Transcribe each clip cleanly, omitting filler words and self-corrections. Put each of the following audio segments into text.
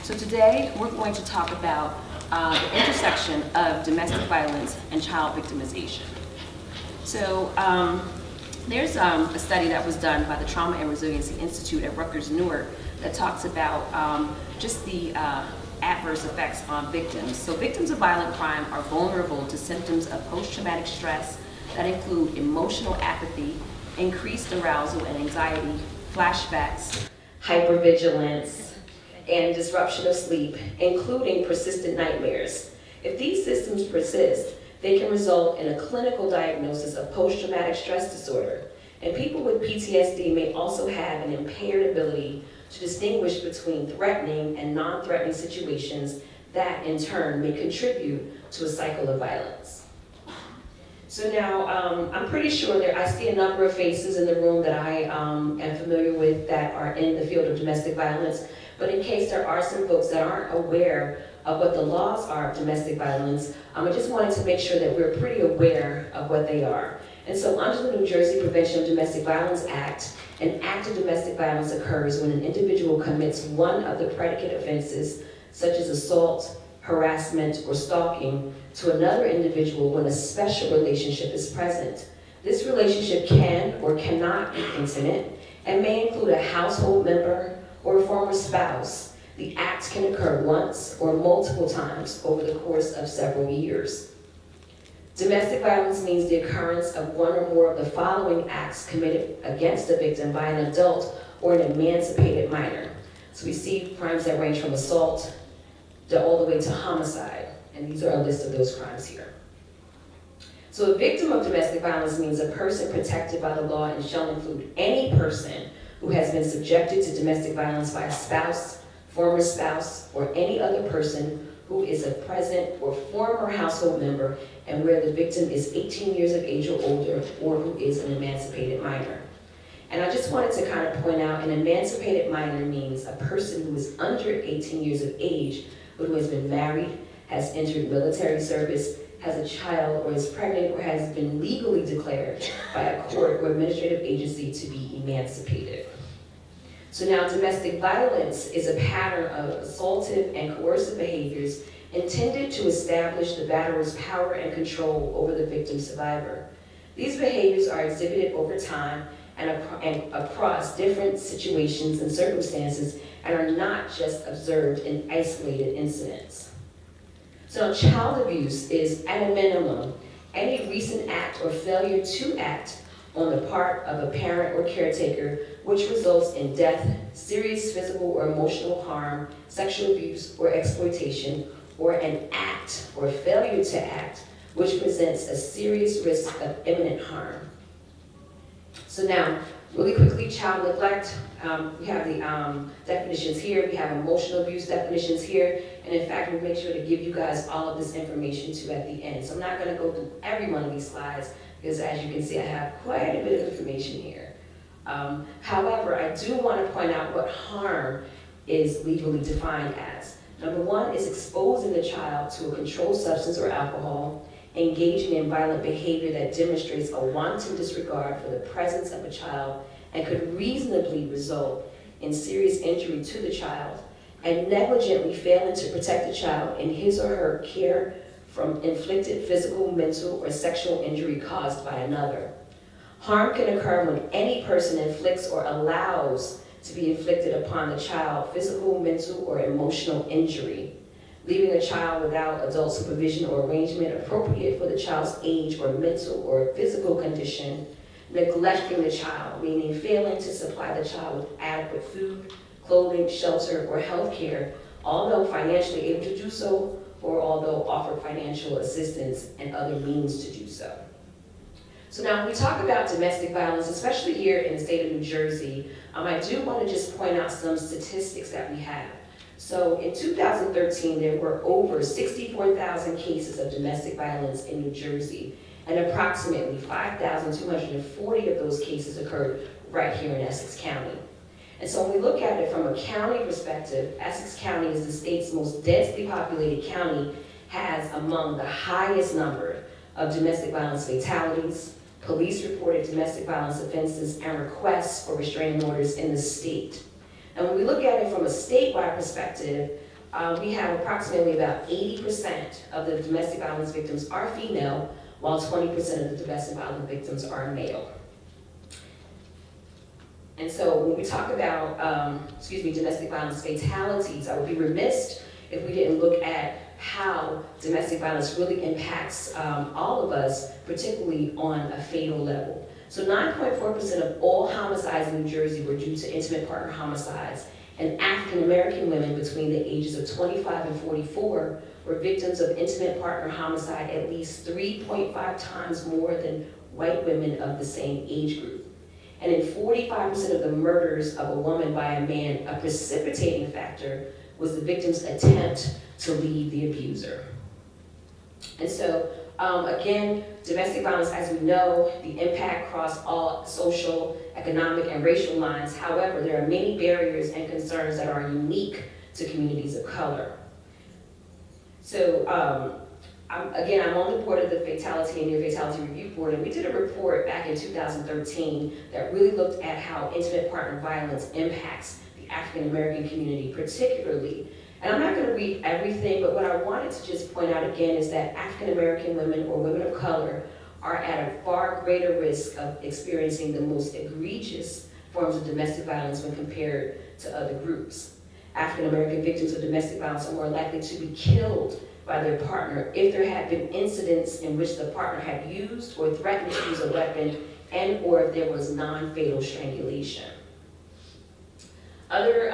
So today we're going to talk about the intersection of domestic violence and child victimization. So there's a study that was done by the Trauma and Resiliency Institute at Rutgers Newark that talks about just the adverse effects on victims. So victims of violent crime are vulnerable to symptoms of post-traumatic stress that include emotional apathy, increased arousal and anxiety, flashbacks, hypervigilance, and disruption of sleep, including persistent nightmares. If these symptoms persist, they can result in a clinical diagnosis of post-traumatic stress disorder. And people with PTSD may also have an impaired ability to distinguish between threatening and non-threatening situations that, in turn, may contribute to a cycle of violence. So now, I'm pretty sure that I see a number of faces in the room that I am familiar with that are in the field of domestic violence, but in case there are some folks that aren't aware of what the laws are of domestic violence, I just wanted to make sure that we're pretty aware of what they are. And so under the New Jersey Prevention of Domestic Violence Act, an act of domestic violence occurs when an individual commits one of the predicate offenses, such as assault, harassment, or stalking, to another individual when a special relationship is present. This relationship can or cannot be intimate and may include a household member or a former spouse. The act can occur once or multiple times over the course of several years. Domestic violence means the occurrence of one or more of the following acts committed against a victim by an adult or an emancipated minor. So we see crimes that range from assault all the way to homicide, and these are a list of those crimes here. So a victim of domestic violence means a person protected by the law and shall include any person who has been subjected to domestic violence by a spouse, former spouse, or any other person who is a present or former household member and where the victim is 18 years of age or older, or who is an emancipated minor. And I just wanted to kind of point out, an emancipated minor means a person who is under 18 years of age, but who has been married, has entered military service, has a child, or is pregnant, or has been legally declared by a court or administrative agency to be emancipated. So now domestic violence is a pattern of assaultive and coercive behaviors intended to establish the batterer's power and control over the victim survivor. These behaviors are exhibited over time and across different situations and circumstances and are not just observed in isolated incidents. So child abuse is, at a minimum, any recent act or failure to act on the part of a parent or caretaker which results in death, serious physical or emotional harm, sexual abuse or exploitation, or an act or failure to act which presents a serious risk of imminent harm. So now, really quickly, child neglect, we have the definitions here, we have emotional abuse definitions here, and in fact, we'll make sure to give you guys all of this information too at the end. So I'm not gonna go through every one of these slides, because as you can see, I have quite a bit of information here. However, I do want to point out what harm is legally defined as. Number one is exposing the child to a controlled substance or alcohol, engaging in violent behavior that demonstrates a wanton disregard for the presence of a child and could reasonably result in serious injury to the child, and negligently failing to protect the child in his or her care from inflicted physical, mental, or sexual injury caused by another. Harm can occur when any person inflicts or allows to be inflicted upon the child physical, mental, or emotional injury, leaving a child without adult supervision or arrangement appropriate for the child's age or mental or physical condition, neglecting the child, meaning failing to supply the child with adequate food, clothing, shelter, or health care, although financially able to do so, or although offered financial assistance and other means to do so. So now when we talk about domestic violence, especially here in the state of New Jersey, I do want to just point out some statistics that we have. So in 2013, there were over 64,000 cases of domestic violence in New Jersey, and approximately 5,240 of those cases occurred right here in Essex County. And so when we look at it from a county perspective, Essex County is the state's most densely populated county, has among the highest number of domestic violence fatalities, police-reported domestic violence offenses, and requests for restraining orders in the state. And when we look at it from a statewide perspective, we have approximately about 80% of the domestic violence victims are female, while 20% of the domestic violence victims are male. And so when we talk about, domestic violence fatalities, I would be remiss if we didn't look at how domestic violence really impacts all of us, particularly on a fatal level. So 9.4% of all homicides in New Jersey were due to intimate partner homicides, and African American women between the ages of 25 and 44 were victims of intimate partner homicide at least 3.5 times more than white women of the same age group. And in 45% of the murders of a woman by a man, a precipitating factor was the victim's attempt to leave the abuser. And so, again, domestic violence, as we know, the impact across all social, economic, and racial lines. However, there are many barriers and concerns that are unique to communities of color. So, I'm on the board of the Fatality and Near Fatality Review Board, and we did a report back in 2013 that really looked at how intimate partner violence impacts the African American community particularly. And I'm not going to read everything, but what I wanted to just point out again is that African American women or women of color are at a far greater risk of experiencing the most egregious forms of domestic violence when compared to other groups. African American victims of domestic violence are more likely to be killed by their partner if there had been incidents in which the partner had used or threatened to use a weapon, and or if there was non-fatal strangulation. Other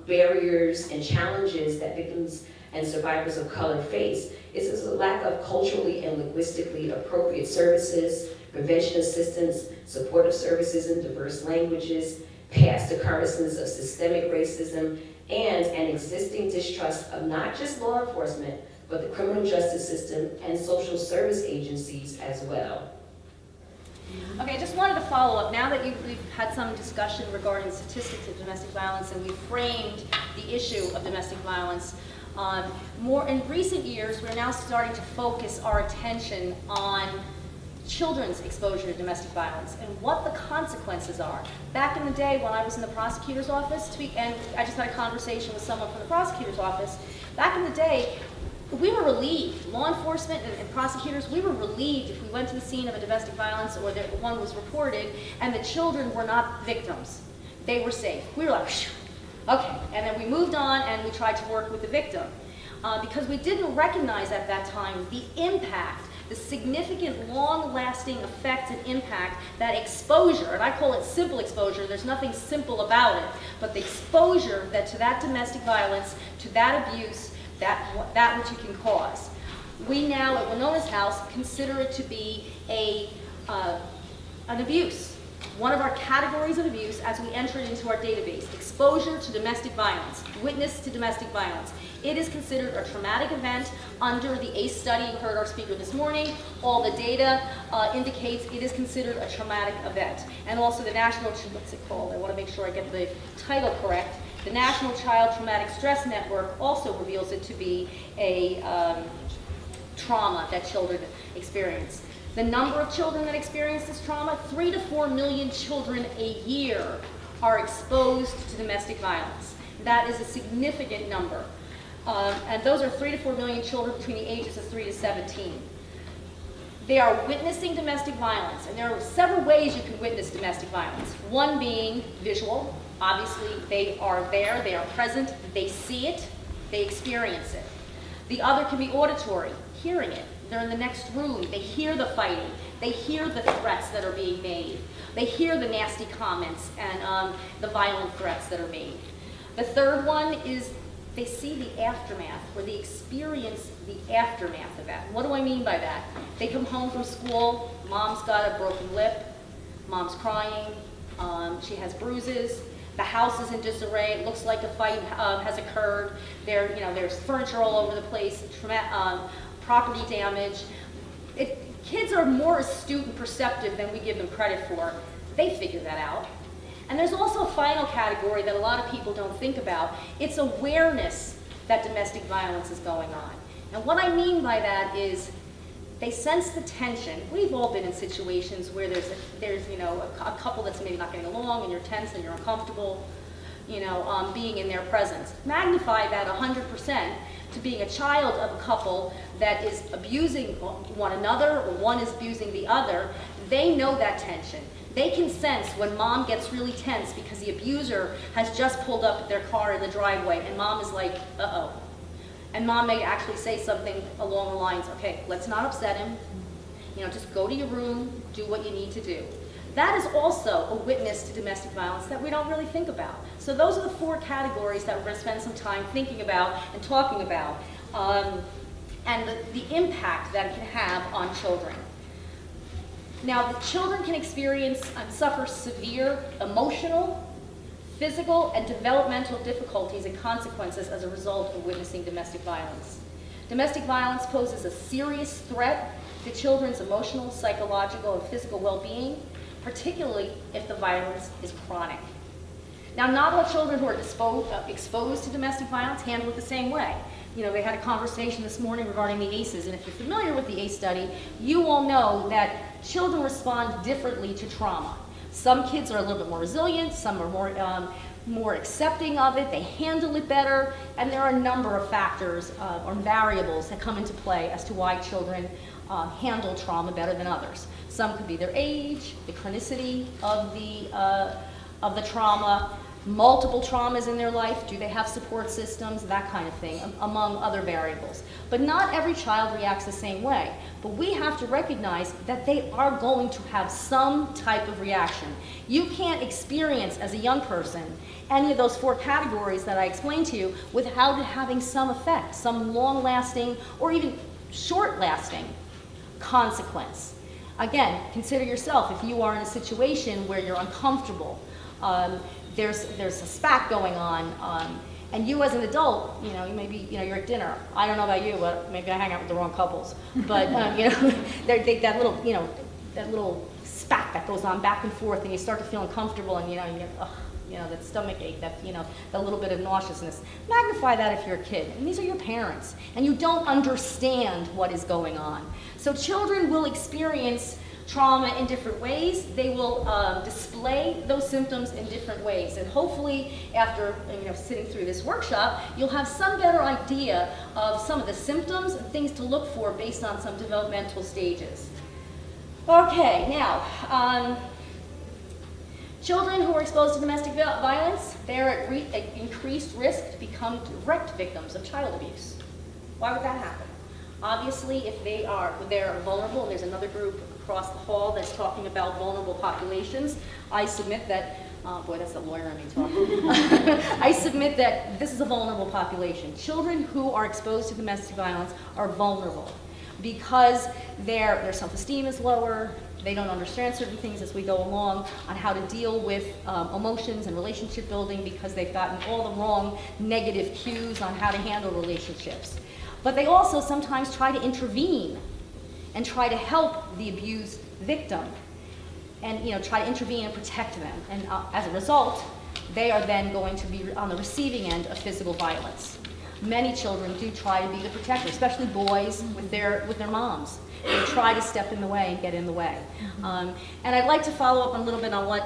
barriers and challenges that victims and survivors of color face is a lack of culturally and linguistically appropriate services, prevention assistance, supportive services in diverse languages, past occurrences of systemic racism, and an existing distrust of not just law enforcement, but the criminal justice system and social service agencies as well. Okay, I just wanted to follow up. Now that we've had some discussion regarding statistics of domestic violence and we've framed the issue of domestic violence, more in recent years, we're now starting to focus our attention on children's exposure to domestic violence and what the consequences are. Back in the day when I was in the prosecutor's office, and I just had a conversation with someone from the prosecutor's office, back in the day, we were relieved, law enforcement and prosecutors, we were relieved if we went to the scene of a domestic violence or that one was reported and the children were not victims. They were safe. We were like, phew, okay. And then we moved on and we tried to work with the victim. Because we didn't recognize at that time the impact, the significant long-lasting effect and impact that exposure, and I call it simple exposure, there's nothing simple about it, but the exposure that to that domestic violence, to that abuse, that which it can cause. We now, at Winona's House, consider it to be an abuse. One of our categories of abuse as we enter it into our database, exposure to domestic violence, witness to domestic violence. It is considered a traumatic event under the ACE study. You heard our speaker this morning. All the data indicates it is considered a traumatic event. And also the national, what's it called? I want to make sure I get the title correct. The National Child Traumatic Stress Network also reveals it to be a trauma that children experience. The number of children that experience this trauma, 3 to 4 million children a year are exposed to domestic violence. That is a significant number. And those are 3 to 4 million children between the ages of 3 to 17. They are witnessing domestic violence, and there are several ways you can witness domestic violence. One being visual. Obviously, they are there, they are present, they see it, they experience it. The other can be auditory, hearing it. They're in the next room, they hear the fighting, they hear the threats that are being made, they hear the nasty comments and the violent threats that are made. The third one is they see the aftermath, or they experience the aftermath of that. What do I mean by that? They come home from school, mom's got a broken lip, mom's crying, she has bruises, the house is in disarray, it looks like a fight has occurred, there's furniture all over the place, property damage. Kids are more astute and perceptive than we give them credit for. They figure that out. And there's also a final category that a lot of people don't think about. It's awareness that domestic violence is going on. And what I mean by that is they sense the tension. We've all been in situations where there's a couple that's maybe not getting along and you're tense and you're uncomfortable. being in their presence. Magnify that 100% to being a child of a couple that is abusing one another, or one is abusing the other. They know that tension. They can sense when mom gets really tense because the abuser has just pulled up their car in the driveway and mom is like, uh-oh. And mom may actually say something along the lines, okay, let's not upset him. Just go to your room, do what you need to do. That is also a witness to domestic violence that we don't really think about. So those are the 4 categories that we're going to spend some time thinking about and talking about, and the impact that it can have on children. Now, the children can experience and suffer severe emotional, physical, and developmental difficulties and consequences as a result of witnessing domestic violence. Domestic violence poses a serious threat to children's emotional, psychological, and physical well-being, particularly if the violence is chronic. Now, not all children who are exposed to domestic violence handle it the same way. They had a conversation this morning regarding the ACEs, and if you're familiar with the ACE study, you all know that children respond differently to trauma. Some kids are a little bit more resilient, some are more accepting of it, they handle it better, and there are a number of factors or variables that come into play as to why children handle trauma better than others. Some could be their age, the chronicity of the trauma, multiple traumas in their life, do they have support systems, that kind of thing, among other variables. But not every child reacts the same way. But we have to recognize that they are going to have some type of reaction. You can't experience, as a young person, any of those 4 categories that I explained to you without it having some effect, some long-lasting or even short-lasting consequence. Again, consider yourself, if you are in a situation where you're uncomfortable, there's a spat going on, and you as an adult, you maybe you're at dinner. I don't know about you, but maybe I hang out with the wrong couples. But that little spat that goes on back and forth, and you start to feel uncomfortable, and you get that stomach ache, that little bit of nauseousness. Magnify that if you're a kid, and these are your parents, and you don't understand what is going on. So children will experience trauma in different ways. They will display those symptoms in different ways. And hopefully, after sitting through this workshop, you'll have some better idea of some of the symptoms and things to look for based on some developmental stages. Okay, now, children who are exposed to domestic violence, they're at increased risk to become direct victims of child abuse. Why would that happen? Obviously, if they're vulnerable, and there's another group across the hall that's talking about vulnerable populations, I submit that, boy, that's a lawyer in me talking. I submit that this is a vulnerable population. Children who are exposed to domestic violence are vulnerable because their self-esteem is lower, they don't understand certain things as we go along on how to deal with emotions and relationship building because they've gotten all the wrong negative cues on how to handle relationships. But they also sometimes try to intervene and try to help the abused victim and try to intervene and protect them. And as a result, they are then going to be on the receiving end of physical violence. Many children do try to be the protector, especially boys with their moms. They try to step in the way and get in the way. And I'd like to follow up a little bit on what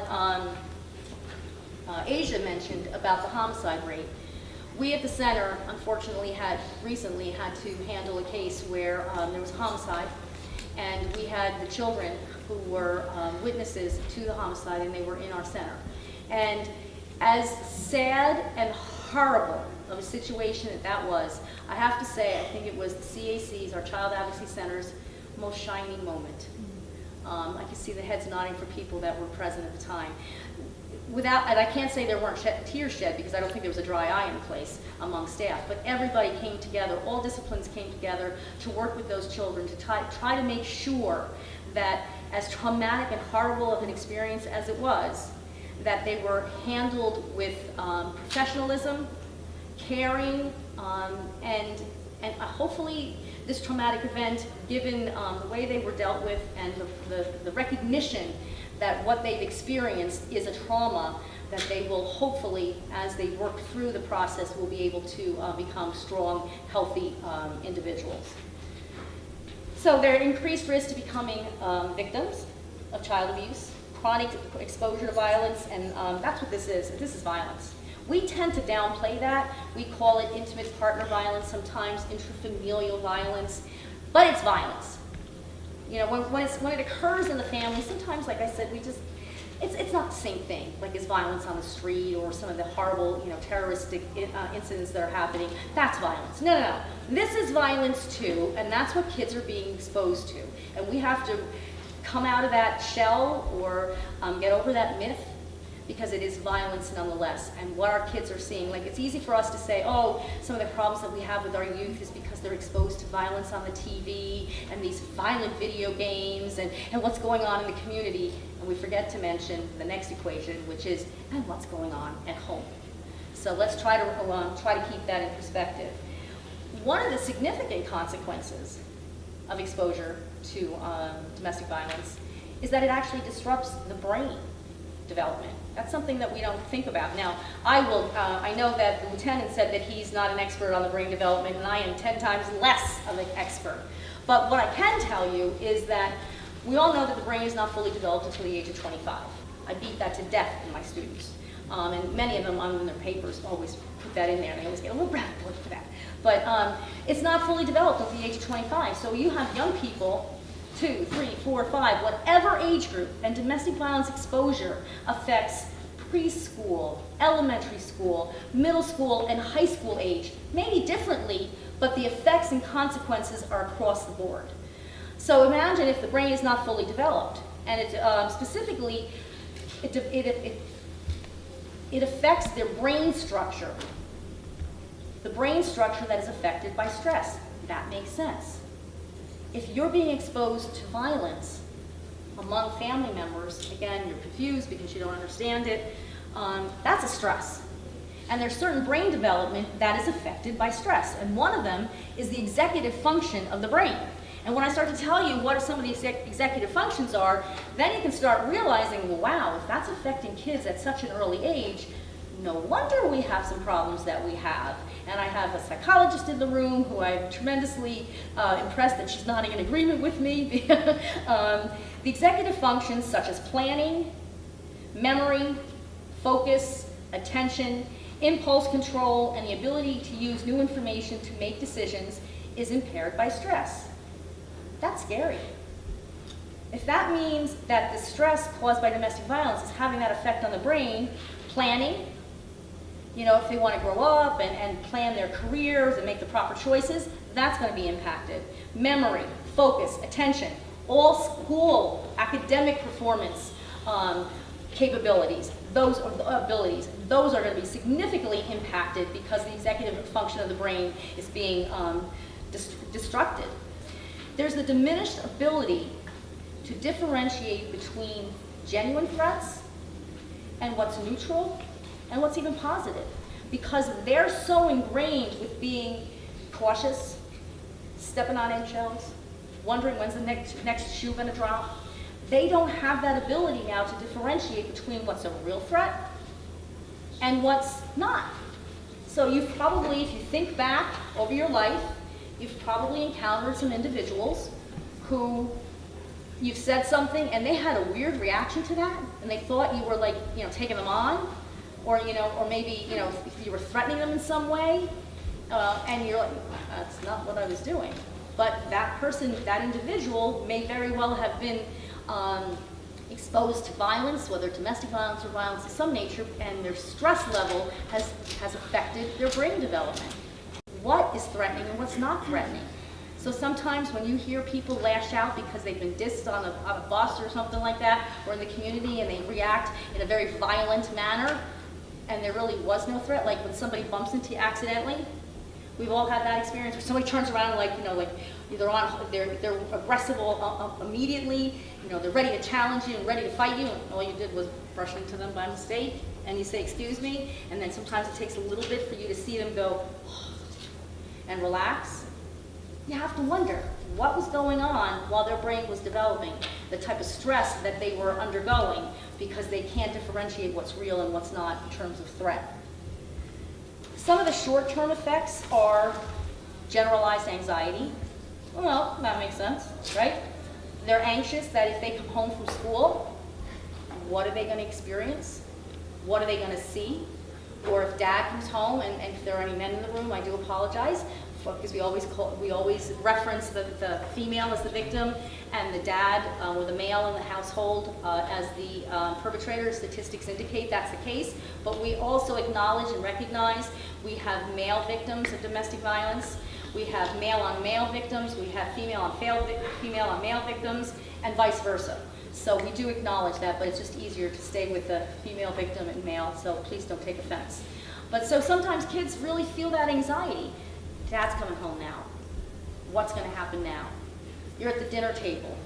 Asia mentioned about the homicide rate. We at the center, unfortunately, recently had to handle a case where there was homicide, and we had the children who were witnesses to the homicide, and they were in our center. And as sad and horrible of a situation that was, I have to say, I think it was the CAC's, our Child Advocacy Center's, most shining moment. I could see the heads nodding for people that were present at the time. And I can't say there weren't tears shed because I don't think there was a dry eye in the place among staff, but everybody came together, all disciplines came together to work with those children to try to make sure that as traumatic and horrible of an experience as it was, that they were handled with professionalism, caring, and hopefully this traumatic event, given the way they were dealt with and the recognition that what they've experienced is a trauma, that they will hopefully, as they work through the process, will be able to become strong, healthy individuals. So they're at increased risk to becoming victims of child abuse, chronic exposure to violence, and that's what this is. This is violence. We tend to downplay that. We call it intimate partner violence, sometimes intrafamilial violence, but it's violence. You know, when it occurs in the family, sometimes, like I said, it's not the same thing, like as violence on the street or some of the horrible, terroristic incidents that are happening. That's violence. No, no, no. This is violence too, and that's what kids are being exposed to. And we have to come out of that shell or get over that myth, because it is violence nonetheless. And what our kids are seeing, like, it's easy for us to say, oh, some of the problems that we have with our youth is because they're exposed to violence on the TV and these violent video games and what's going on in the community. And we forget to mention the next equation, which is, and what's going on at home. So let's try to keep that in perspective. One of the significant consequences of exposure to domestic violence is that it actually disrupts the brain development. That's something that we don't think about. Now, I know that the lieutenant said that he's not an expert on the brain development, and I am 10 times less of an expert. But what I can tell you is that we all know that the brain is not fully developed until the age of 25. I beat that to death in my students. And many of them in their papers always put that in there, and they always get a little brown board for that. But it's not fully developed until the age of 25. So you have young people, 2, 3, 4, 5, whatever age group, and domestic violence exposure affects preschool, elementary school, middle school, and high school age, maybe differently, but the effects and consequences are across the board. So imagine if the brain is not fully developed, and it specifically, it affects their brain structure. The brain structure that is affected by stress. That makes sense. If you're being exposed to violence among family members, again, you're confused because you don't understand it, that's a stress. And there's certain brain development that is affected by stress. And one of them is the executive function of the brain. And when I start to tell you what some of the executive functions are, then you can start realizing, well, wow, if that's affecting kids at such an early age, no wonder we have some problems that we have. And I have a psychologist in the room who I'm tremendously impressed that she's nodding in agreement with me. The executive functions such as planning, memory, focus, attention, impulse control, and the ability to use new information to make decisions is impaired by stress. That's scary. If that means that the stress caused by domestic violence is having that effect on the brain, planning, if they want to grow up and plan their careers and make the proper choices, that's going to be impacted. Memory, focus, attention, all school, academic performance capabilities, those are going to be significantly impacted because the executive function of the brain is being disrupted. There's the diminished ability to differentiate between genuine threats and what's neutral and what's even positive, because they're so ingrained with being cautious, stepping on eggshells, wondering when's the next shoe going to drop. They don't have that ability now to differentiate between what's a real threat and what's not. So you've probably, if you think back over your life, you've probably encountered some individuals who you've said something and they had a weird reaction to that, and they thought you were like, taking them on, or maybe, if you were threatening them in some way, and you're like, that's not what I was doing. But that person, that individual may very well have been exposed to violence, whether domestic violence or violence of some nature, and their stress level has affected their brain development. What is threatening and what's not threatening? So sometimes when you hear people lash out because they've been dissed on a bus or something like that, or in the community, and they react in a very violent manner, and there really was no threat, like when somebody bumps into you accidentally, we've all had that experience where somebody turns around and they're aggressive immediately, they're ready to challenge you and ready to fight you, and all you did was brush into them by mistake, and you say, excuse me, and then sometimes it takes a little bit for you to see them go, and relax. You have to wonder what was going on while their brain was developing, the type of stress that they were undergoing, because they can't differentiate what's real and what's not in terms of threat. Some of the short-term effects are generalized anxiety. Well, that makes sense, right? They're anxious that if they come home from school, what are they going to experience? What are they going to see? or if dad comes home, and if there are any men in the room, I do apologize, because we always reference the female as the victim and the dad or the male in the household as the perpetrator. Statistics indicate that's the case, but we also acknowledge and recognize we have male victims of domestic violence, we have male on male victims, we have female on male victims, and vice versa. So we do acknowledge that, but it's just easier to stay with the female victim and male, so please don't take offense. But so sometimes kids really feel that anxiety. Dad's coming home now. What's going to happen now? You're at the dinner table.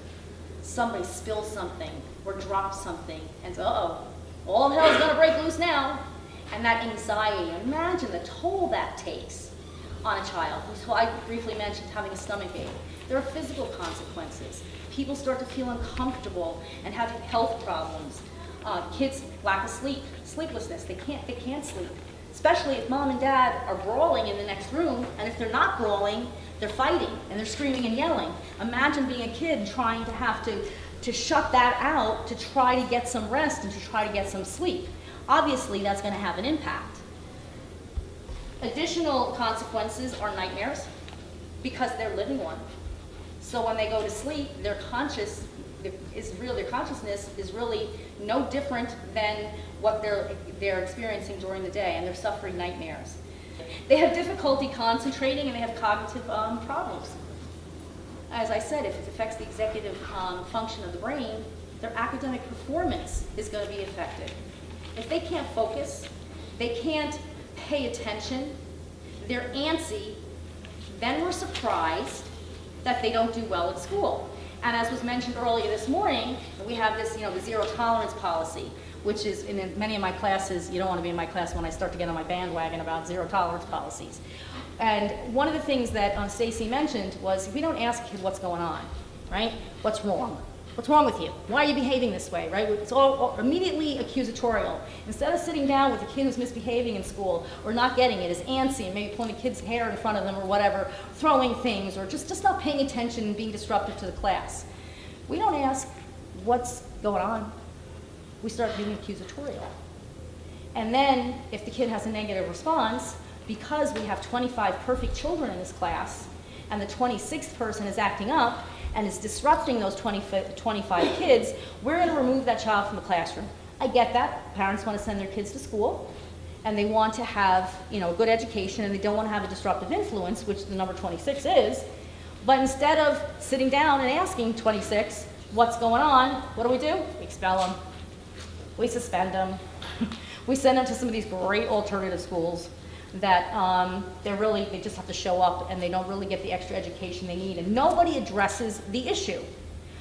Somebody spills something or drops something, and uh-oh, all hell's going to break loose now. And that anxiety, imagine the toll that takes on a child. So I briefly mentioned having a stomach ache. There are physical consequences. People start to feel uncomfortable and have health problems. Kids lack of sleeplessness. They can't sleep. Especially if mom and dad are brawling in the next room, and if they're not brawling, they're fighting and they're screaming and yelling. Imagine being a kid trying to have to shut that out to try to get some rest and to try to get some sleep. Obviously, that's going to have an impact. Additional consequences are nightmares, because they're living one. So when they go to sleep, their consciousness is really no different than what they're experiencing during the day, and they're suffering nightmares. They have difficulty concentrating, and they have cognitive problems. As I said, if it affects the executive function of the brain, their academic performance is going to be affected. If they can't focus, they can't pay attention, they're antsy, then we're surprised that they don't do well at school. And as was mentioned earlier this morning, we have this, the zero tolerance policy, which is in many of my classes. You don't want to be in my class when I start to get on my bandwagon about zero tolerance policies. And one of the things that Stacy mentioned was we don't ask a kid what's going on, right? What's wrong? What's wrong with you? Why are you behaving this way, right? It's all immediately accusatorial. Instead of sitting down with a kid who's misbehaving in school or not getting it, is antsy and maybe pulling the kid's hair in front of them or whatever, throwing things, or just not paying attention and being disruptive to the class. We don't ask what's going on. We start being accusatorial. And then if the kid has a negative response, because we have 25 perfect children in this class, and the 26th person is acting up and is disrupting those 25 kids, we're going to remove that child from the classroom. I get that. Parents want to send their kids to school, and they want to have a good education, and they don't want to have a disruptive influence, which the number 26 is. But instead of sitting down and asking 26 what's going on, what do? We expel them. We suspend them. We send them to some of these great alternative schools that they just have to show up, and they don't really get the extra education they need, and nobody addresses the issue.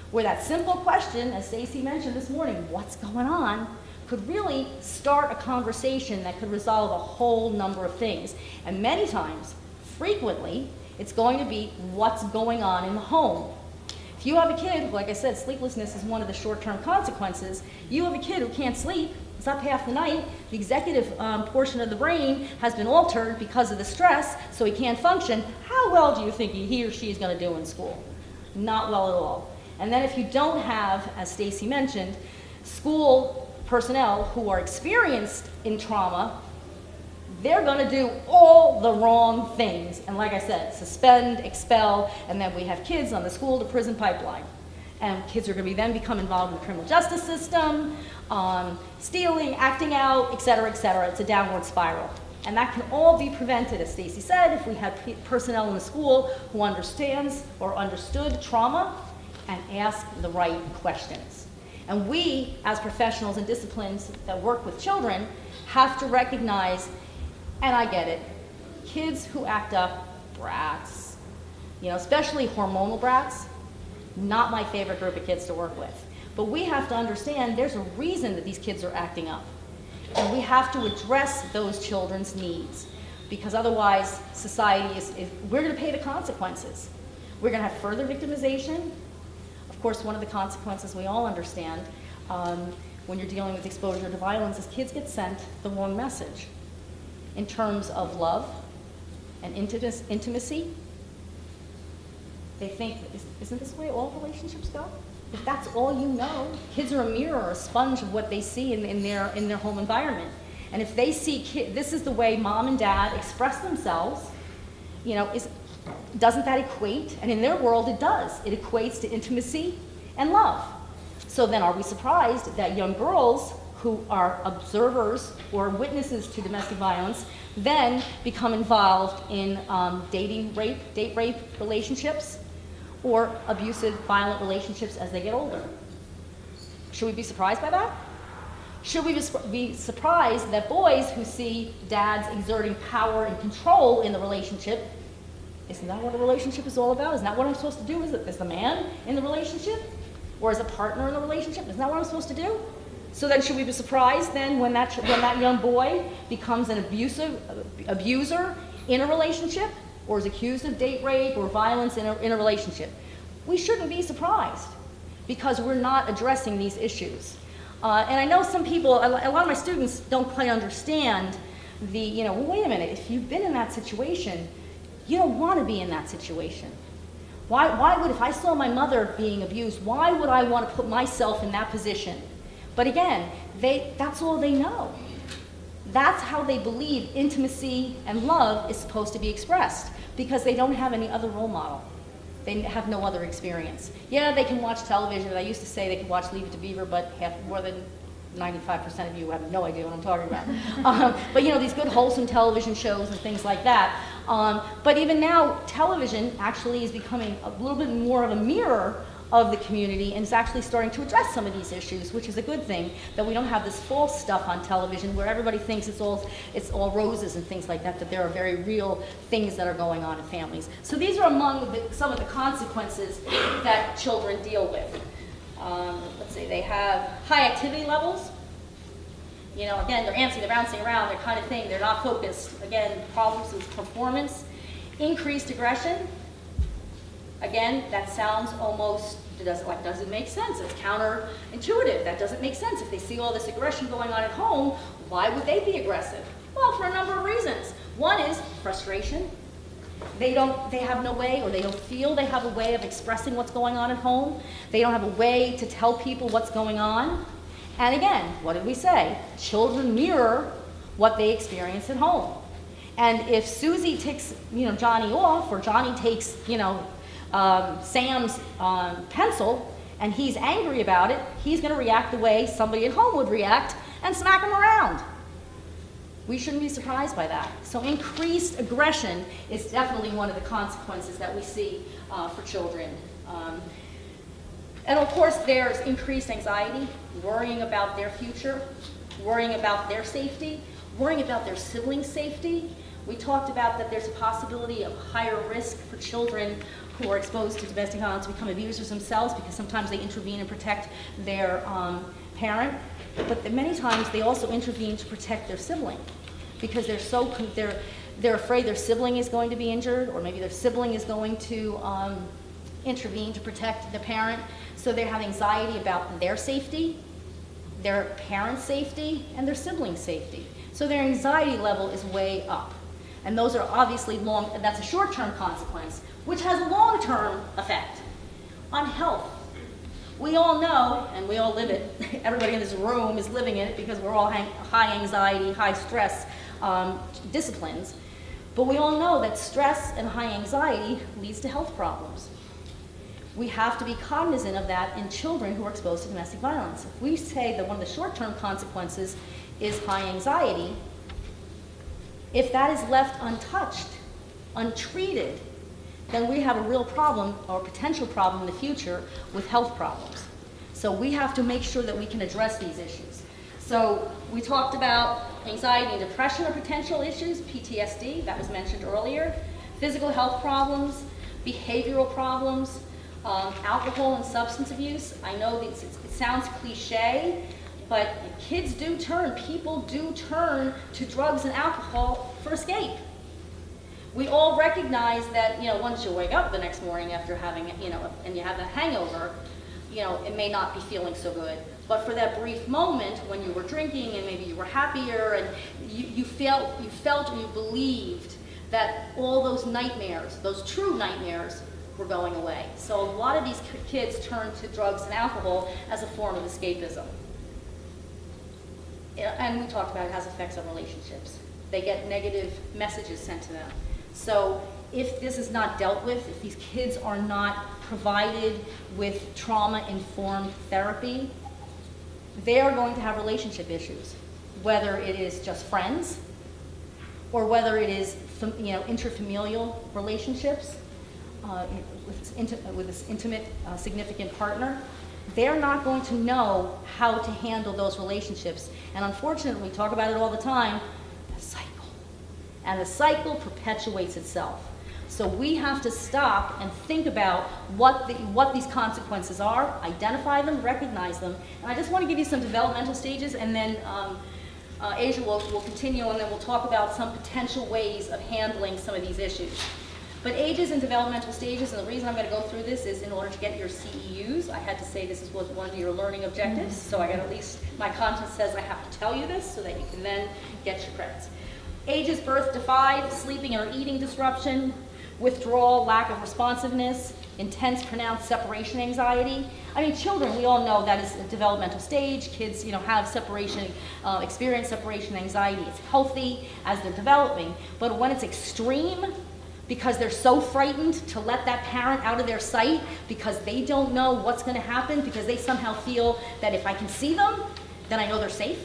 Where that simple question, as Stacy mentioned this morning, what's going on, could really start a conversation that could resolve a whole number of things. And many times, frequently, it's going to be what's going on in the home. If you have a kid, like I said, sleeplessness is one of the short-term consequences. You have a kid who can't sleep, it's up half the night, the executive portion of the brain has been altered because of the stress, so he can't function. How well do you think he or she is going to do in school? Not well at all. And then if you don't have, as Stacy mentioned, school personnel who are experienced in trauma, they're going to do all the wrong things. And like I said, suspend, expel, and then we have kids on the school to prison pipeline. And kids are going to then become involved in the criminal justice system, stealing, acting out, et cetera, et cetera. It's a downward spiral. And that can all be prevented, as Stacy said, if we had personnel in the school who understands or understood trauma and ask the right questions. And we, as professionals in disciplines that work with children, have to recognize, and I get it, kids who act up, brats, especially hormonal brats, not my favorite group of kids to work with. But we have to understand there's a reason that these kids are acting up. And we have to address those children's needs, because otherwise society we're going to pay the consequences. We're going to have further victimization. Of course, one of the consequences we all understand when you're dealing with exposure to violence is kids get sent the wrong message in terms of love and intimacy. They think, isn't this the way all relationships go? If that's all you know, kids are a mirror or a sponge of what they see in their home environment. And if they see this is the way mom and dad express themselves, doesn't that equate? And in their world, it does. It equates to intimacy and love. So then are we surprised that young girls who are observers or witnesses to domestic violence then become involved in date rape relationships or abusive, violent relationships as they get older? Should we be surprised by that? Should we be surprised that boys who see dads exerting power and control in the relationship, isn't that what a relationship is all about? Isn't that what I'm supposed to do as the man in the relationship? Or as a partner in the relationship? Isn't that what I'm supposed to do? So then should we be surprised then when that young boy becomes an abuser in a relationship or is accused of date rape or violence in a relationship? We shouldn't be surprised because we're not addressing these issues. And I know some people, a lot of my students don't quite understand well, wait a minute, if you've been in that situation, you don't want to be in that situation. Why would, if I saw my mother being abused, why would I want to put myself in that position? But again, that's all they know. That's how they believe intimacy and love is supposed to be expressed because they don't have any other role model. They have no other experience. Yeah, they can watch television. I used to say they could watch Leave It to Beaver, but more than 95% of you have no idea what I'm talking about. But these good wholesome television shows and things like that. But even now, television actually is becoming a little bit more of a mirror of the community and is actually starting to address some of these issues, which is a good thing, that we don't have this false stuff on television where everybody thinks it's all roses and things like that, that there are very real things that are going on in families. So these are among some of the consequences that children deal with. Let's see, they have high activity levels. Again, they're antsy, they're bouncing around, they're kind of thing, they're not focused. Again, problems with performance, increased aggression. Again, that sounds almost, doesn't make sense. It's counterintuitive. That doesn't make sense. If they see all this aggression going on at home, why would they be aggressive? Well, for a number of reasons. One is frustration. They have no way, or they don't feel they have a way of expressing what's going on at home. They don't have a way to tell people what's going on. And again, what did we say? Children mirror what they experience at home. And if Susie takes, Johnny off, or Johnny takes, Sam's pencil, and he's angry about it, he's going to react the way somebody at home would react and smack him around. We shouldn't be surprised by that. So increased aggression is definitely one of the consequences that we see for children. And of course, there's increased anxiety, worrying about their future, worrying about their safety, worrying about their siblings' safety. We talked about that there's a possibility of higher risk for children who are exposed to domestic violence to become abusers themselves because sometimes they intervene and protect their parent, but many times they also intervene to protect their sibling because they're afraid their sibling is going to be injured, or maybe their sibling is going to intervene to protect the parent. So they have anxiety about their safety, their parent's safety, and their sibling's safety. So their anxiety level is way up. And those are obviously that's a short-term consequence, which has a long-term effect on health. We all know, and we all live it, everybody in this room is living it because we're all high anxiety, high stress disciplines, but we all know that stress and high anxiety leads to health problems. We have to be cognizant of that in children who are exposed to domestic violence. If we say that one of the short-term consequences is high anxiety, if that is left untouched, untreated, then we have a real problem or potential problem in the future with health problems. So we have to make sure that we can address these issues. So we talked about anxiety and depression are potential issues, PTSD, that was mentioned earlier, physical health problems, behavioral problems, alcohol and substance abuse. I know it sounds cliche, but people do turn to drugs and alcohol for escape. We all recognize that, once you wake up the next morning after having, and you have the hangover, it may not be feeling so good. But for that brief moment when you were drinking and maybe you were happier and you felt or you believed that all those nightmares, those true nightmares, were going away. So a lot of these kids turn to drugs and alcohol as a form of escapism. and we talked about it has effects on relationships. They get negative messages sent to them. So if this is not dealt with, if these kids are not provided with trauma-informed therapy, they are going to have relationship issues, whether it is just friends or whether it is interfamilial relationships with this intimate, significant partner. They're not going to know how to handle those relationships. And unfortunately, we talk about it all the time, the cycle. And the cycle perpetuates itself. So we have to stop and think about what these consequences are, identify them, recognize them. And I just want to give you some developmental stages, and then Asia will continue, and then we'll talk about some potential ways of handling some of these issues. But ages and developmental stages, and the reason I'm going to go through this is in order to get your CEUs. I had to say this was one of your learning objectives, so I got at least, my content says I have to tell you this so that you can then get your credits. Ages: birth to 5, sleeping or eating disruption, withdrawal, lack of responsiveness, intense pronounced separation anxiety. I mean, children, we all know that is a developmental stage. Kids, have separation, experience separation anxiety. It's healthy as they're developing, but when it's extreme, because they're so frightened to let that parent out of their sight, because they don't know what's going to happen, because they somehow feel that if I can see them, then I know they're safe.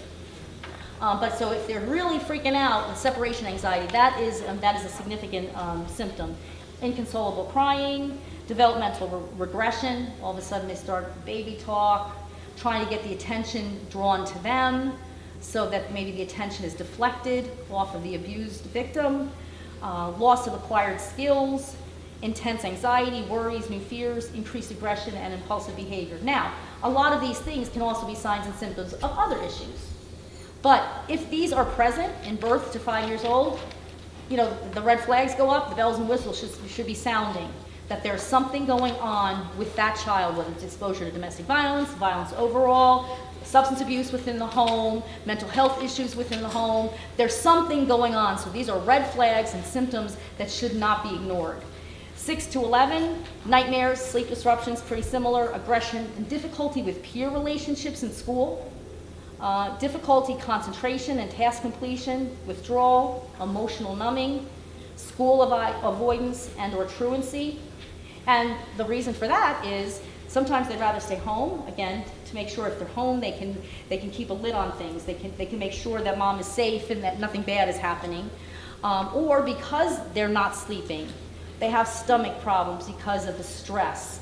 But so if they're really freaking out with separation anxiety, that is a significant symptom. Inconsolable crying, developmental regression. All of a sudden they start baby talk, trying to get the attention drawn to them so that maybe the attention is deflected off of the abused victim. Loss of acquired skills, intense anxiety, worries, new fears, increased aggression, and impulsive behavior. Now, a lot of these things can also be signs and symptoms of other issues. But if these are present in birth to 5 years old, the red flags go up, the bells and whistles should be sounding, that there's something going on with that child, whether it's exposure to domestic violence, violence overall, substance abuse within the home, mental health issues within the home. There's something going on. So these are red flags and symptoms that should not be ignored. 6 to 11, nightmares, sleep disruptions, pretty similar, aggression, and difficulty with peer relationships in school. Difficulty concentration and task completion, withdrawal, emotional numbing, school avoidance and or truancy. And the reason for that is sometimes they'd rather stay home, again, to make sure if they're home they can keep a lid on things. They can make sure that mom is safe and that nothing bad is happening. Or because they're not sleeping, they have stomach problems because of the stress.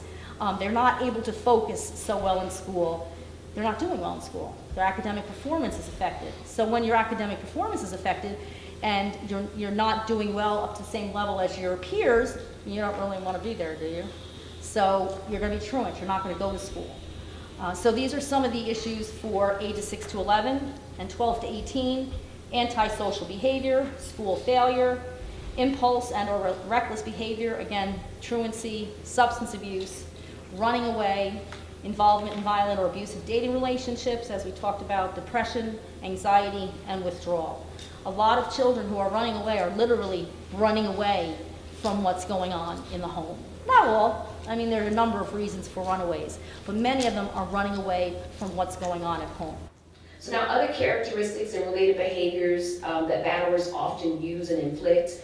They're not able to focus so well in school. They're not doing well in school. Their academic performance is affected. So when your academic performance is affected and you're not doing well up to the same level as your peers, you don't really want to be there, do you? So you're going to be truant. You're not going to go to school. So these are some of the issues for ages 6 to 11 and 12 to 18. Antisocial behavior, school failure, impulse and or reckless behavior, again, truancy, substance abuse, running away, involvement in violent or abusive dating relationships, as we talked about, depression, anxiety, and withdrawal. A lot of children who are running away are literally running away from what's going on in the home. Not all. I mean, there are a number of reasons for runaways, but many of them are running away from what's going on at home. So now other characteristics and related behaviors that batterers often use and inflict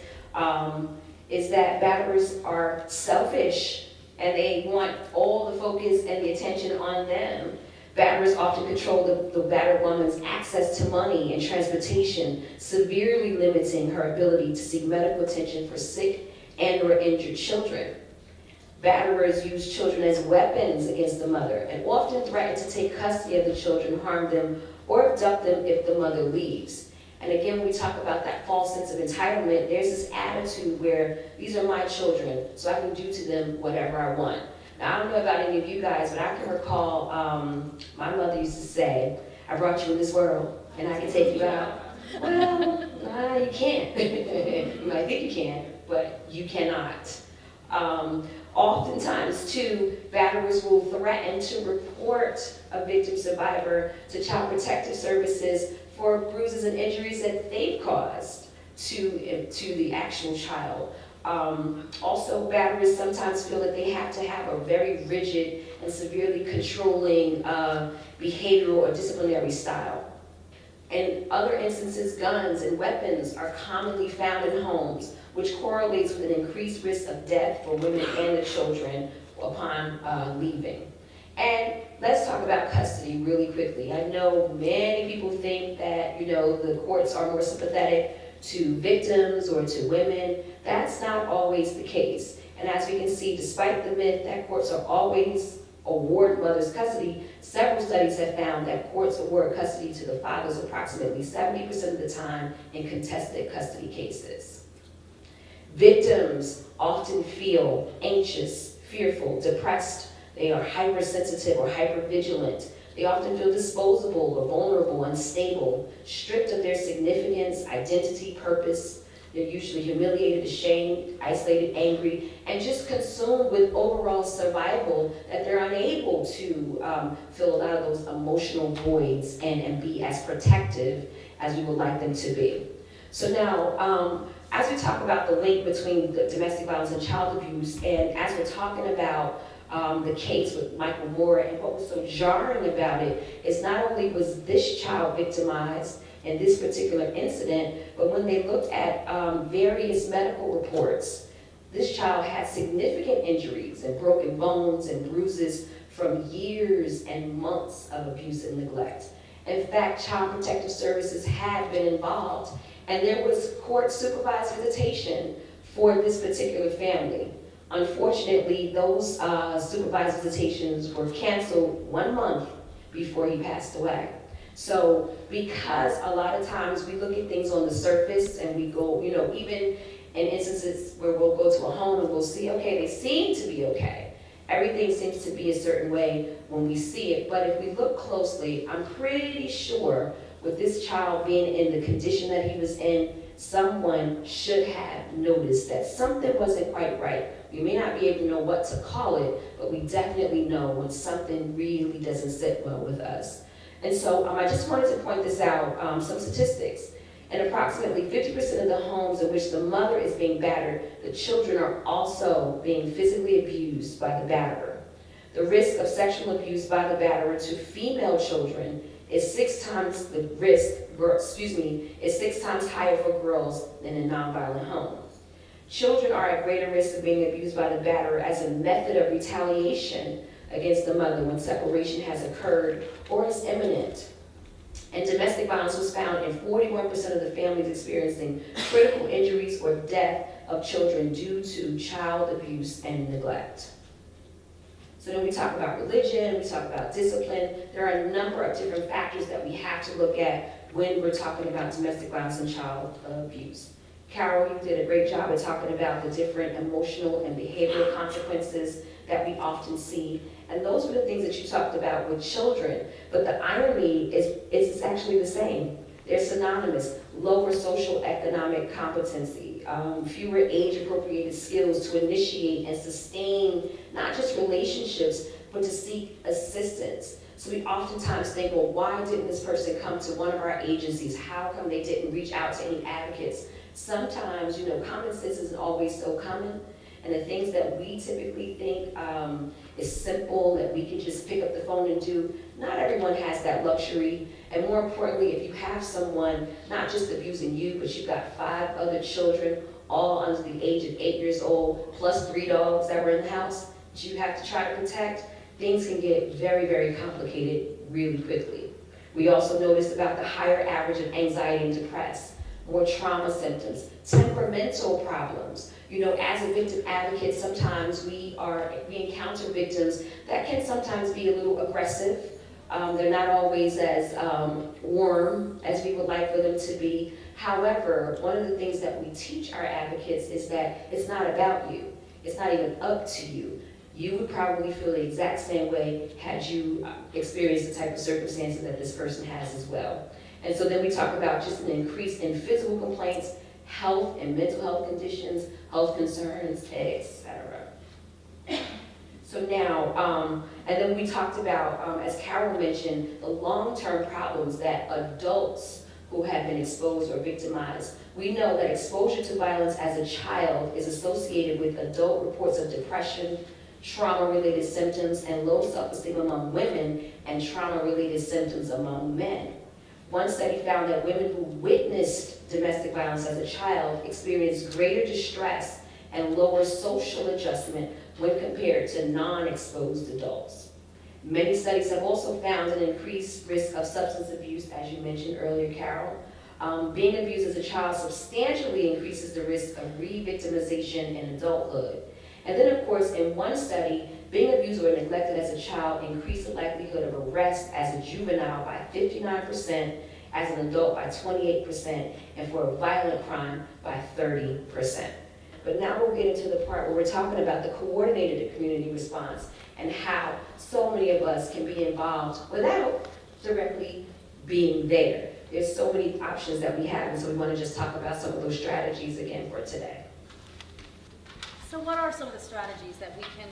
is that batterers are selfish and they want all the focus and the attention on them. Batterers often control the battered woman's access to money and transportation, severely limiting her ability to seek medical attention for sick and or injured children. Batterers use children as weapons against the mother and often threaten to take custody of the children, harm them, or abduct them if the mother leaves. And again, when we talk about that false sense of entitlement, there's this attitude where these are my children, so I can do to them whatever I want. Now, I don't know about any of you guys, but I can recall my mother used to say, I brought you in this world, and I can take you out. Well, you can't. You might think you can, but you cannot. Oftentimes, too, batterers will threaten to report a victim survivor to Child Protective Services for bruises and injuries that they've caused to the actual child. Also, batterers sometimes feel that they have to have a very rigid and severely controlling behavioral or disciplinary style. In other instances, guns and weapons are commonly found in homes, which correlates with an increased risk of death for women and the children upon leaving. And let's talk about custody really quickly. I know many people think that, the courts are more sympathetic to victims or to women. That's not always the case. And as we can see, despite the myth that courts are always award mothers custody, several studies have found that courts award custody to the fathers approximately 70% of the time in contested custody cases. Victims often feel anxious, fearful, depressed. They are hypersensitive or hypervigilant. They often feel disposable or vulnerable, unstable, stripped of their significance, identity, purpose. They're usually humiliated, ashamed, isolated, angry, and just consumed with overall survival that they're unable to fill a lot of those emotional voids and be as protective as we would like them to be. So now, as we talk about the link between the domestic violence and child abuse, and as we're talking about the case with Michael Moore, and what was so jarring about it is not only was this child victimized in this particular incident, but when they looked at various medical reports, this child had significant injuries and broken bones and bruises from years and months of abuse and neglect. In fact, Child Protective Services had been involved, and there was court-supervised visitation for this particular family. Unfortunately, those supervised visitations were canceled 1 month before he passed away. So because a lot of times we look at things on the surface and we go, even in instances where we'll go to a home and we'll see, okay, they seem to be okay. Everything seems to be a certain way when we see it. But if we look closely, I'm pretty sure with this child being in the condition that he was in, someone should have noticed that something wasn't quite right. We may not be able to know what to call it, but we definitely know when something really doesn't sit well with us. And so I just wanted to point this out, some statistics. In approximately 50% of the homes in which the mother is being battered, the children are also being physically abused by the batterer. The risk of sexual abuse by the batterer to female children is 6 times the risk, is 6 times higher for girls than in nonviolent homes. Children are at greater risk of being abused by the batterer as a method of retaliation against the mother when separation has occurred or is imminent. And domestic violence was found in 41% of the families experiencing critical injuries or death of children due to child abuse and neglect. So then we talk about religion, we talk about discipline. There are a number of different factors that we have to look at when we're talking about domestic violence and child abuse. Carol, you did a great job of talking about the different emotional and behavioral consequences that we often see. And those were the things that you talked about with children. But the irony is it's actually the same. They're synonymous. Lower social economic competency, fewer age-appropriated skills to initiate and sustain not just relationships, but to seek assistance. So we oftentimes think, well, why didn't this person come to one of our agencies? How come they didn't reach out to any advocates? Sometimes, common sense isn't always so common. And the things that we typically think is simple, that we can just pick up the phone and do, not everyone has that luxury. And more importantly, if you have someone not just abusing you, but you've got 5 other children, all under the age of 8 years old, plus 3 dogs that were in the house that you have to try to protect, things can get very, very complicated really quickly. We also noticed about the higher average of anxiety and depression, more trauma symptoms, temperamental problems. As a victim advocate, sometimes we encounter victims that can sometimes be a little aggressive. They're not always as warm as we would like for them to be. However, one of the things that we teach our advocates is that it's not about you. It's not even up to you. You would probably feel the exact same way had you experienced the type of circumstances that this person has as well. And so then we talk about just an increase in physical complaints, health and mental health conditions, health concerns, etc. So now, and then we talked about, as Carol mentioned, the long-term problems that adults who have been exposed or victimized. We know that exposure to violence as a child is associated with adult reports of depression, trauma-related symptoms, and low self-esteem among women, and trauma-related symptoms among men. One study found that women who witnessed domestic violence as a child experienced greater distress and lower social adjustment when compared to non-exposed adults. Many studies have also found an increased risk of substance abuse, as you mentioned earlier, Carol. Being abused as a child substantially increases the risk of re-victimization in adulthood. And then, of course, in one study, being abused or neglected as a child increased the likelihood of arrest as a juvenile by 59%, as an adult by 28%, and for a violent crime by 30%. But now we'll get into the part where we're talking about the coordinated community response and how so many of us can be involved without directly being there. There's so many options that we have, and so we want to just talk about some of those strategies again for today. So what are some of the strategies that we can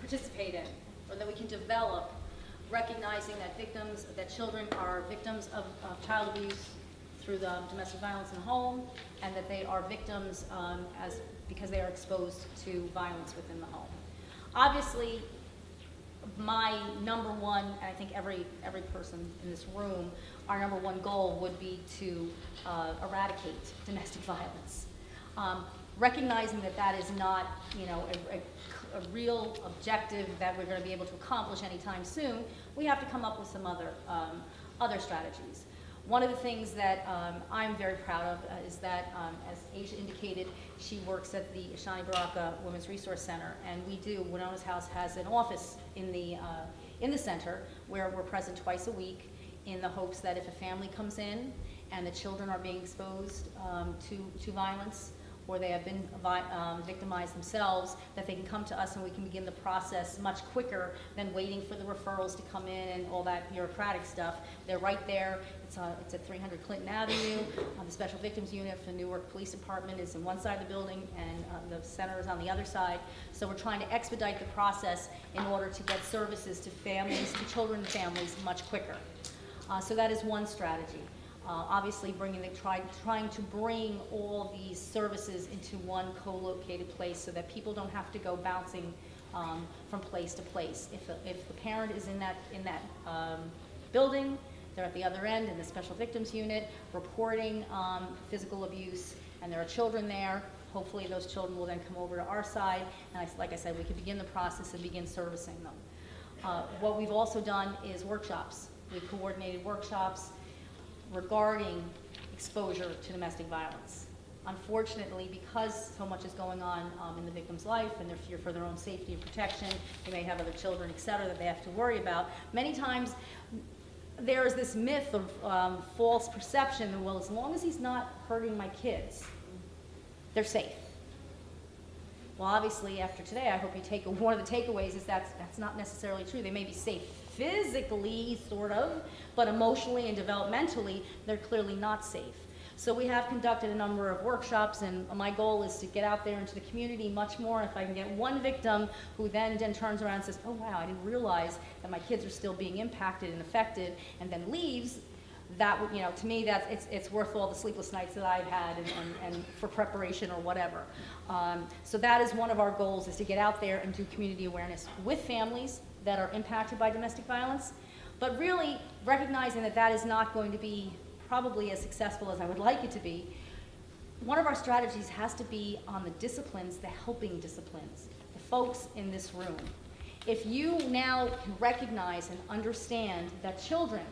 participate in, or that we can develop, recognizing that children are victims of child abuse through the domestic violence in the home, and that they are victims because they are exposed to violence within the home? Obviously, my number one, and I think every person in this room, our number one goal would be to eradicate domestic violence. Recognizing that that is not, a real objective that we're going to be able to accomplish anytime soon, we have to come up with some other strategies. One of the things that I'm very proud of is that, as Asia indicated, she works at the Ishani Baraka Women's Resource Center, and Winona's House has an office in the center where we're present twice a week in the hopes that if a family comes in and the children are being exposed to violence, or they have been victimized themselves, that they can come to us and we can begin the process much quicker than waiting for the referrals to come in and all that bureaucratic stuff. They're right there. It's at 300 Clinton Avenue. The Special Victims Unit for the Newark Police Department is in one side of the building, and the center is on the other side. So we're trying to expedite the process in order to get services to families, to children and families, much quicker. So that is one strategy. Obviously trying to bring all these services into one co-located place so that people don't have to go bouncing from place to place. If the parent is in that building, they're at the other end in the Special Victims Unit reporting physical abuse, and there are children there. Hopefully those children will then come over to our side, and like I said, we can begin the process and begin servicing them. What we've also done is workshops. We've coordinated workshops regarding exposure to domestic violence. Unfortunately, because so much is going on in the victim's life and their fear for their own safety and protection, they may have other children, et cetera, that they have to worry about. Many times there is this myth of false perception that, well, as long as he's not hurting my kids, they're safe. Well, obviously, after today, I hope you take one of the takeaways is that's not necessarily true. They may be safe physically, sort of, but emotionally and developmentally, they're clearly not safe. So we have conducted a number of workshops, and my goal is to get out there into the community much more. If I can get one victim who then turns around and says, oh wow, I didn't realize that my kids are still being impacted and affected, and then leaves, that would, to me, it's worth all the sleepless nights that I've had and for preparation or whatever. So that is one of our goals, is to get out there and do community awareness with families that are impacted by domestic violence, but really recognizing that that is not going to be probably as successful as I would like it to be. One of our strategies has to be on the disciplines, the helping disciplines, the folks in this room. If you now can recognize and understand that children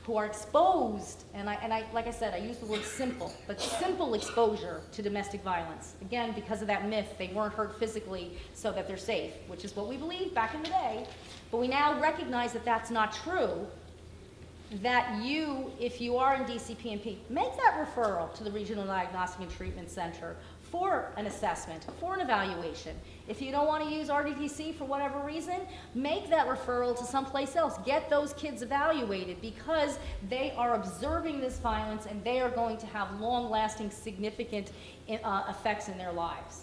who are exposed, and I like I said, I use the word simple, but simple exposure to domestic violence. Again, because of that myth, they weren't hurt physically so that they're safe, which is what we believed back in the day. But we now recognize that that's not true, that you, if you are in DCP&P, make that referral to the Regional Diagnostic and Treatment Center for an assessment, for an evaluation. If you don't want to use RDTC for whatever reason, make that referral to someplace else. Get those kids evaluated, because they are observing this violence and they are going to have long-lasting, significant effects in their lives.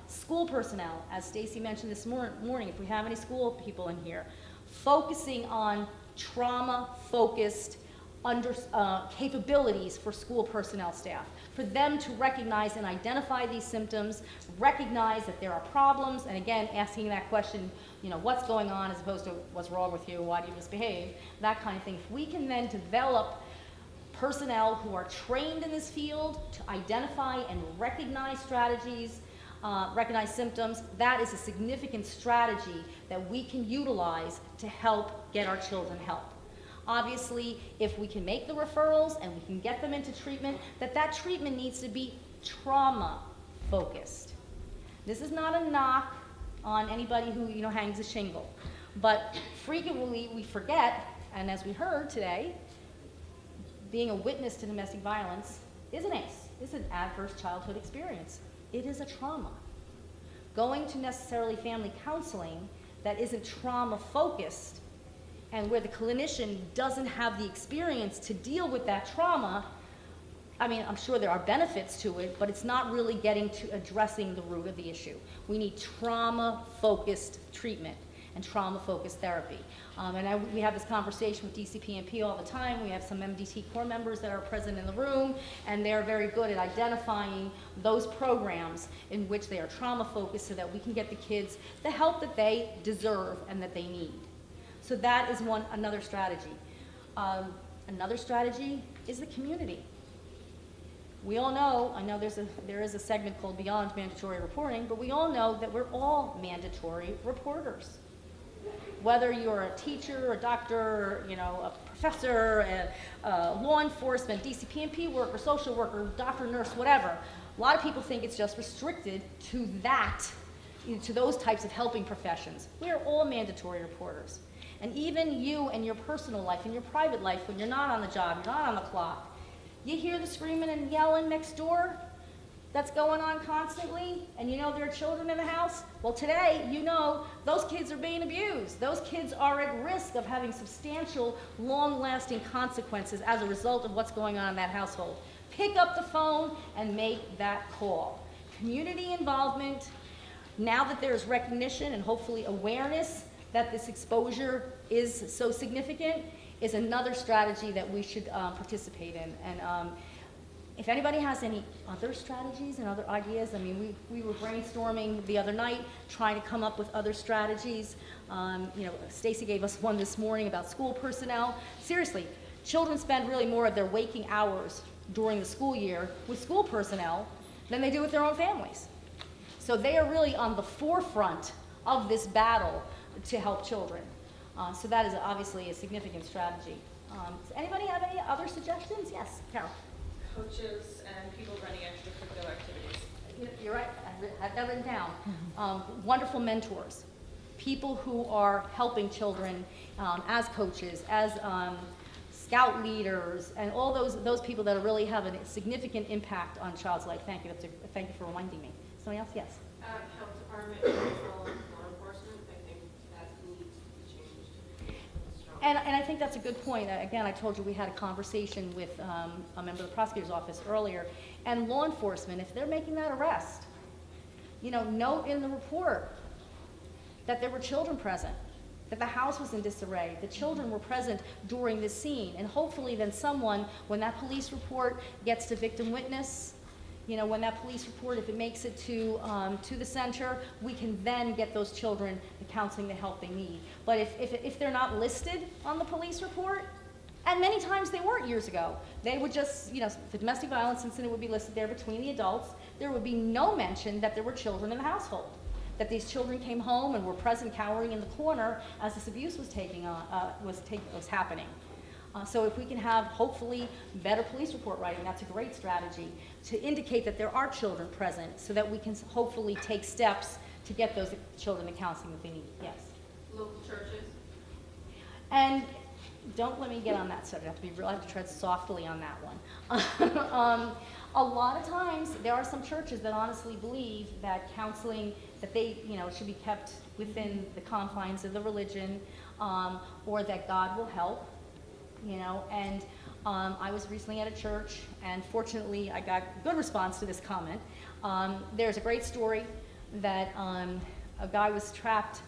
School personnel, as Stacy mentioned this morning, if we have any school people in here, focusing on trauma-focused capabilities for school personnel staff, for them to recognize and identify these symptoms, recognize that there are problems, and again, asking that question, what's going on as opposed to what's wrong with you, why do you misbehave, that kind of thing. If we can then develop personnel who are trained in this field to identify and recognize strategies, recognize symptoms, that is a significant strategy that we can utilize to help get our children help. Obviously, if we can make the referrals and we can get them into treatment, that treatment needs to be trauma-focused. This is not a knock on anybody who hangs a shingle, but frequently we forget, and as we heard today, being a witness to domestic violence is an ACE. It's an adverse childhood experience. It is a trauma. Going to necessarily family counseling that isn't trauma-focused and where the clinician doesn't have the experience to deal with that trauma, I'm sure there are benefits to it, but it's not really getting to addressing the root of the issue. We need trauma-focused treatment and trauma-focused therapy. We have this conversation with DCPMP all the time. We have some MDT core members that are present in the room, and they're very good at identifying those programs in which they are trauma-focused so that we can get the kids the help that they deserve and that they need. So that is another strategy. Another strategy is the community. We all know, I know there is a segment called Beyond Mandatory Reporting, but we all know that we're all mandatory reporters. Whether you're a teacher, a doctor, a professor, a law enforcement, DCPMP worker, social worker, doctor, nurse, whatever, a lot of people think it's just restricted to those types of helping professions. We are all mandatory reporters. And even you and your personal life, in your private life, when you're not on the job, you're not on the clock, you hear the screaming and yelling next door that's going on constantly, and there are children in the house. Well, today, those kids are being abused. Those kids are at risk of having substantial, long-lasting consequences as a result of what's going on in that household. Pick up the phone and make that call. Community involvement, now that there's recognition and hopefully awareness that this exposure is so significant, is another strategy that we should participate in. And if anybody has any other strategies and other ideas, we were brainstorming the other night, trying to come up with other strategies. Stacy gave us one this morning about school personnel. Seriously, children spend really more of their waking hours during the school year with school personnel than they do with their own families. So they are really on the forefront of this battle to help children. So that is obviously a significant strategy. Does anybody have any other suggestions? Yes, Carol. Coaches and people running extracurricular activities. You're right, I had that written down. Wonderful mentors, people who are helping children as coaches, as scout leaders, and all those people that are really having a significant impact on a child's life. Thank you. Thank you for reminding me. Somebody else? Yes. Health department, control, law enforcement. I think that needs to be changed. And I think that's a good point. Again, I told you we had a conversation with a member of the prosecutor's office earlier. And law enforcement, if they're making that arrest, note in the report that there were children present, that the house was in disarray, the children were present during this scene. And hopefully then someone, when that police report gets to victim witness, when that police report, if it makes it to the center, we can then get those children the counseling, the help they need. But if they're not listed on the police report, and many times they weren't years ago, they would just, the domestic violence incident would be listed there between the adults. There would be no mention that there were children in the household, that these children came home and were present cowering in the corner as this abuse was happening. So if we can have, hopefully, better police report writing, that's a great strategy to indicate that there are children present so that we can hopefully take steps to get those children the counseling that they need. Yes? Local churches. And don't let me get on that subject. I have to tread softly on that one. A lot of times, there are some churches that honestly believe that counseling, that they, should be kept within the confines of the religion, or that God will help. And I was recently at a church, and fortunately I got good response to this comment. There's a great story that a guy was trapped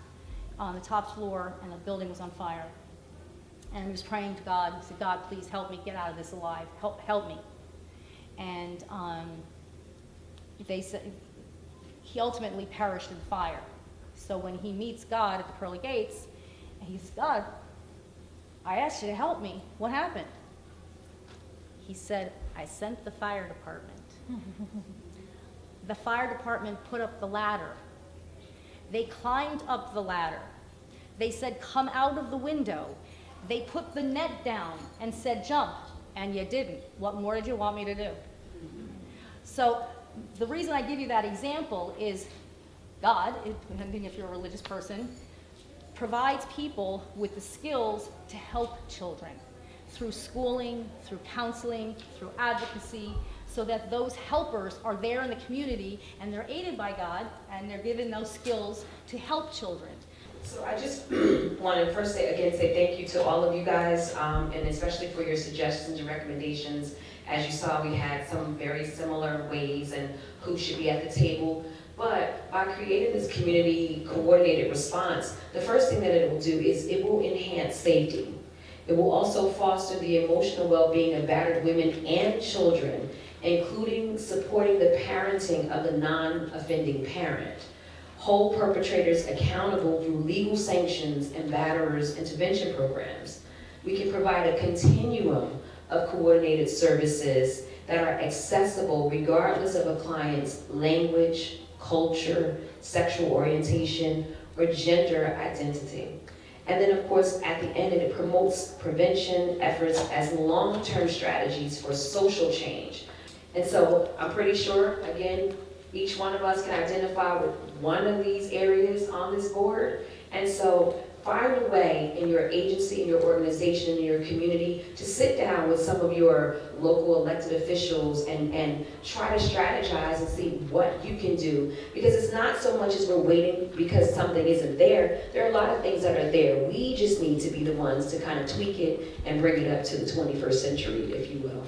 on the top floor and the building was on fire. and he was praying to God. He said, God, please help me get out of this alive. Help me. And they said he ultimately perished in fire. So when he meets God at the pearly gates, he says, God, I asked you to help me. What happened? He said, I sent the fire department. The fire department put up the ladder. They climbed up the ladder. They said, come out of the window. They put the net down and said, jump, and you didn't. What more did you want me to do? So the reason I give you that example is God, depending if you're a religious person, provides people with the skills to help children through schooling, through counseling, through advocacy, so that those helpers are there in the community and they're aided by God and they're given those skills to help children. So I just want to first say thank you to all of you guys, and especially for your suggestions and recommendations. As you saw, we had some very similar ways and who should be at the table. But by creating this community coordinated response, the first thing that it will do is it will enhance safety. It will also foster the emotional well-being of battered women and children, including supporting the parenting of the non-offending parent. Hold perpetrators accountable through legal sanctions and batterers intervention programs. We can provide a continuum of coordinated services that are accessible regardless of a client's language, culture, sexual orientation, or gender identity. And then, of course, at the end, it promotes prevention efforts as long-term strategies for social change. And so I'm pretty sure, again, each one of us can identify with one of these areas on this board. And so find a way in your agency, in your organization, in your community to sit down with some of your local elected officials and try to strategize and see what you can do. Because it's not so much as we're waiting because something isn't there. There are a lot of things that are there. We just need to be the ones to kind of tweak it and bring it up to the 21st century, if you will.